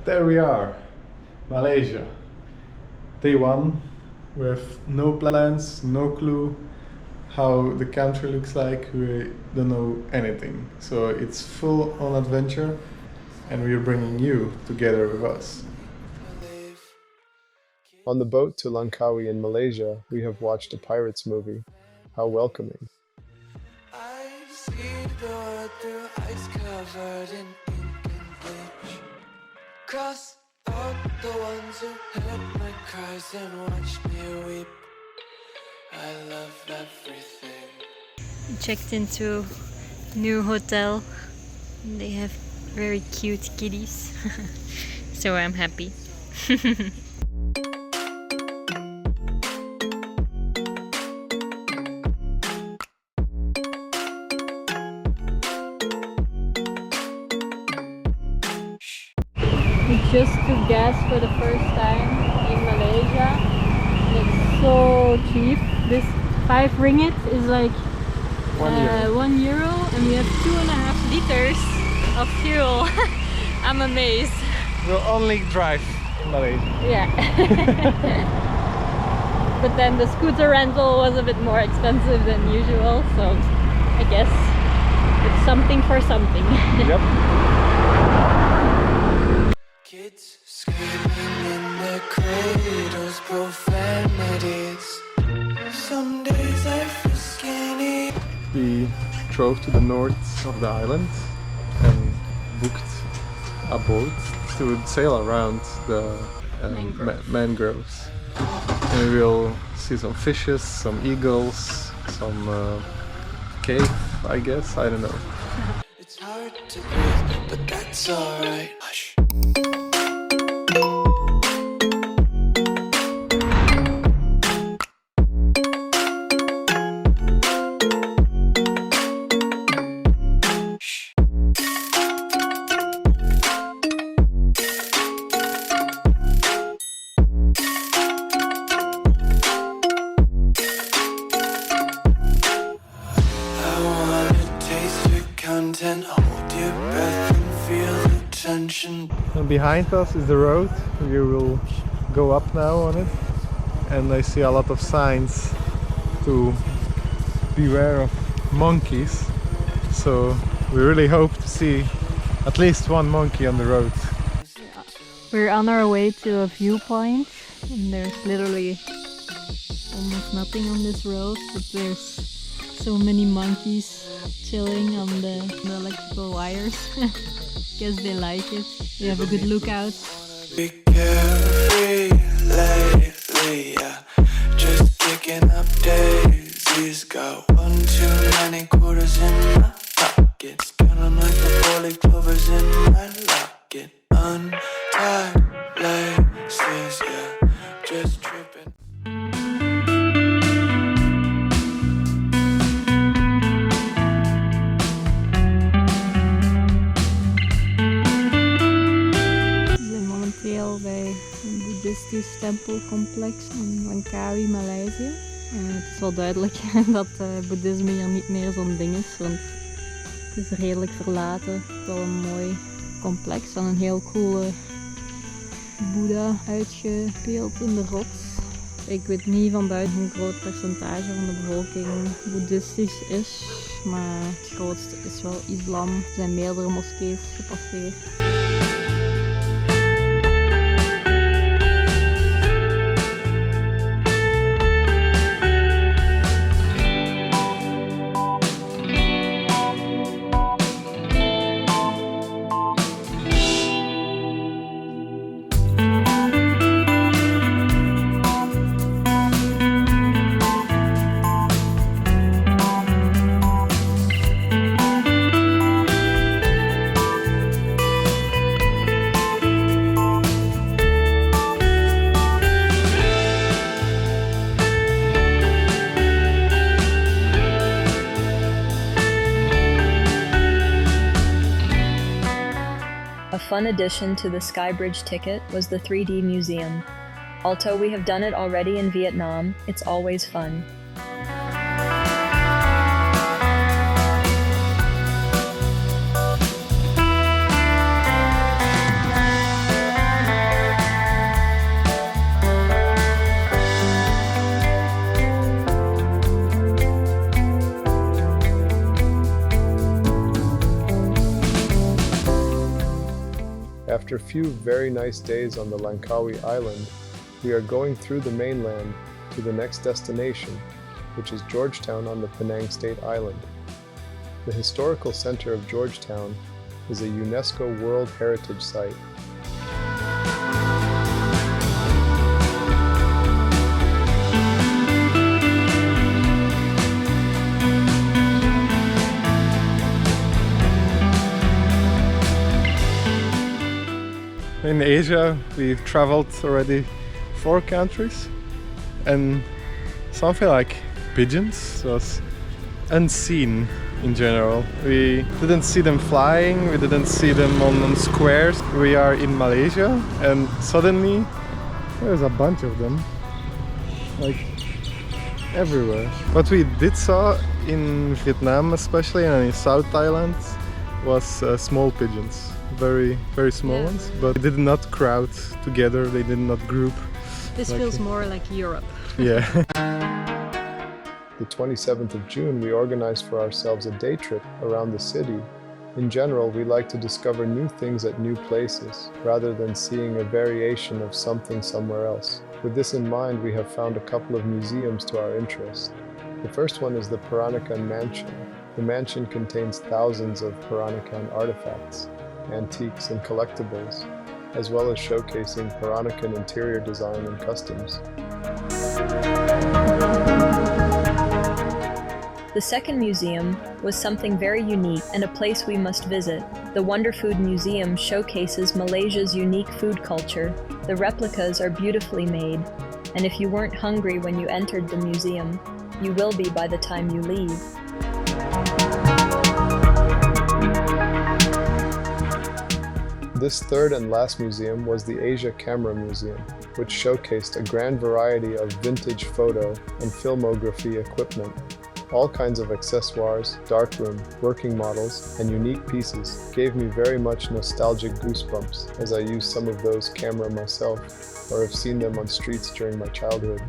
There we are, Malaysia. Day one. We have no plans, no clue how the country looks like. We don't know anything. So it's full on adventure, and we're bringing you together with us. On the boat to Langkawi in Malaysia, we have watched a pirates movie. How welcoming. I see the world through ice covered in ink and bleach. Cross out the ones who heard my cries and watched me weep. I love everything. We checked into new hotel. They have very cute kitties. So I'm happy. We just took gas for the first time in Malaysia. It's so cheap. This 5 ringgit is like €1, and we have 2.5 liters of fuel. I'm amazed. We'll only drive in Malaysia. Yeah. But then the scooter rental was a bit more expensive than usual, so I guess it's something for something. Yep. Kids screaming in their cradles, profanities. Some days I feel skinny. We drove to the north of the island and booked a boat to sail around the mangroves. And we will see some fishes, some eagles, some cave, I guess, I don't know. It's hard to breathe, but that's alright. Hush. Hold your breath and feel the tension. And behind us is the road. We will go up now on it. And I see a lot of signs to beware of monkeys. So we really hope to see at least one monkey on the road. We're on our way to a viewpoint, and there's literally almost nothing on this road, but there's so many monkeys chilling on the electrical wires. Guess they like it. We have a good lookout. Be carefree lately, yeah. Just picking up daisies. Got 1 too many quarters in my pockets. Counting like the 4-leaf clovers in my locket. Untied laces, yeah. Just tripping. Bij een boeddhistisch tempelcomplex in Langkawi, Maleisië. Het is wel duidelijk dat boeddhisme hier niet meer zo'n ding is, want het is redelijk verlaten. Het is wel een mooi complex van een heel coole Boeddha uitgebeeld in de rots. Ik weet niet van buiten hoe groot percentage van de bevolking boeddhistisch is, maar het grootste is wel islam. Er zijn meerdere moskees gepasseerd. A fun addition to the SkyBridge ticket was the 3D museum. Although we have done it already in Vietnam, it's always fun. After a few very nice days on the Langkawi Island, we are going through the mainland to the next destination, which is Georgetown on the Penang State Island. The historical center of Georgetown is a UNESCO World Heritage Site. In Asia, we've traveled already 4 countries, and something like pigeons was unseen in general. We didn't see them flying, we didn't see them on squares. We are in Malaysia, and suddenly there's a bunch of them, like everywhere. What we did saw in Vietnam especially, and in South Thailand, was small pigeons. Very small ones, but they did not crowd together, they did not group. This feels more like Europe. Yeah. The 27th of June, we organized for ourselves a day trip around the city. In general, we like to discover new things at new places, rather than seeing a variation of something somewhere else. With this in mind, we have found a couple of museums to our interest. The first one is the Peranakan Mansion. The mansion contains thousands of Peranakan artifacts, antiques and collectibles, as well as showcasing Peranakan interior design and customs. The second museum was something very unique and a place we must visit. The Wonderfood Museum showcases Malaysia's unique food culture. The replicas are beautifully made, and if you weren't hungry when you entered the museum, you will be by the time you leave. This third and last museum was the Asia Camera Museum, which showcased a grand variety of vintage photo and filmography equipment. All kinds of accessoires, darkroom, working models, and unique pieces gave me very much nostalgic goosebumps as I used some of those camera myself, or have seen them on streets during my childhood.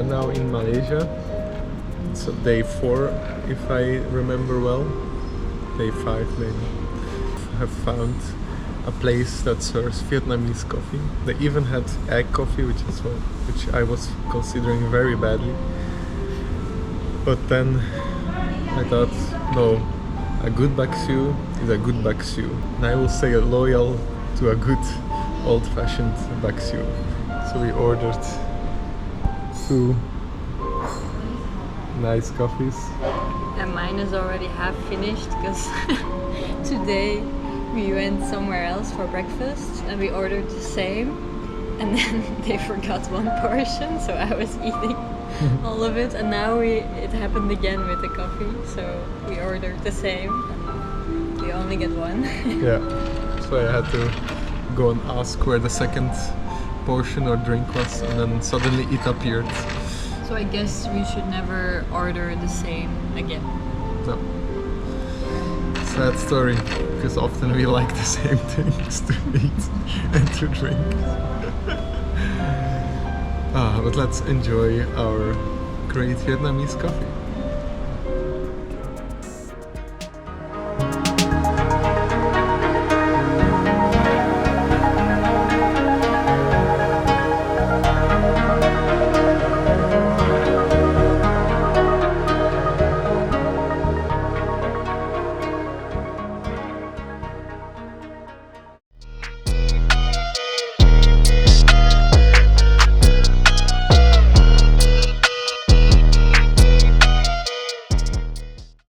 Now in Malaysia, so day 4 if I remember well, day 5 maybe. I have found a place that serves Vietnamese coffee. They even had egg coffee, which I was considering very badly. But then I thought, no, a good bak siu is a good bak siu, and I will stay loyal to a good old-fashioned bak siu. So we ordered 2 nice coffees. And mine is already half finished because today we went somewhere else for breakfast and we ordered the same, and then they forgot 1 portion, so I was eating all of it, and now it happened again with the coffee, so we ordered the same. We only get 1. Yeah, so I had to go and ask where the second portion or drink was, and then suddenly it appeared. So I guess we should never order the same again. No. Sad story, because often we like the same things to eat and to drink. But let's enjoy our great Vietnamese coffee.